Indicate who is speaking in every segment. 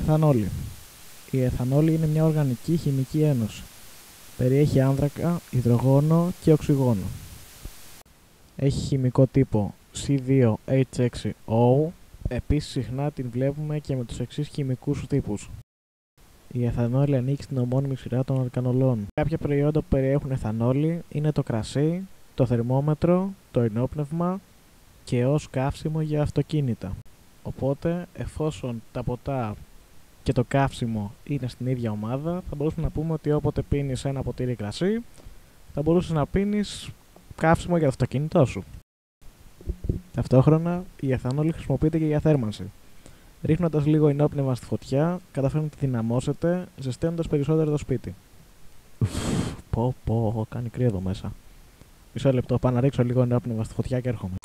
Speaker 1: Εθανόλη. Η εθανόλη είναι μια οργανική χημική ένωση. Περιέχει άνθρακα, υδρογόνο και οξυγόνο. Έχει χημικό τύπο C2H6O. Επίσης συχνά την βλέπουμε και με τους εξής χημικούς τύπους. Η εθανόλη ανήκει στην ομώνυμη σειρά των αλκανολών. Κάποια προϊόντα που περιέχουν εθανόλη είναι το κρασί, το θερμόμετρο, το ενόπνευμα και ως καύσιμο για αυτοκίνητα. Οπότε, εφόσον τα ποτά και το καύσιμο είναι στην ίδια ομάδα, θα μπορούσαμε να πούμε ότι όποτε πίνεις ένα ποτήρι κρασί, θα μπορούσες να πίνεις καύσιμο για το αυτοκίνητό σου. Ταυτόχρονα, η εθανόλη χρησιμοποιείται και για θέρμανση. Ρίχνοντας λίγο ενόπνευμα στη φωτιά, καταφέρνετε να τη δυναμώσετε, ζεσταίνοντας περισσότερο το σπίτι. Πω, κάνει κρύο εδώ μέσα. Μισό λεπτό, πάω να ρίξω λίγο ενόπνευμα στη φωτιά και έρχομαι.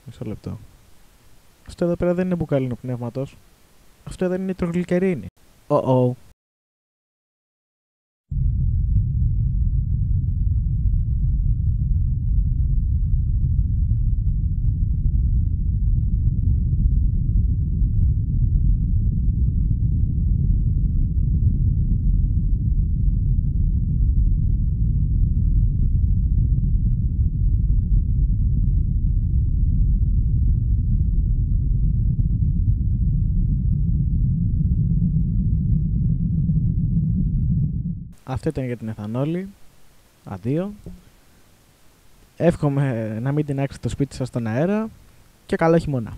Speaker 1: Μισό λεπτό. Αυτό εδώ πέρα δεν είναι μπουκάλι πνεύματος. Αυτό εδώ είναι νητρογλυκερίνη. Αυτό ήταν για την εθανόλη. Αντίο. Εύχομαι να μην τεινάξετε το σπίτι σας στον αέρα και καλό χειμώνα.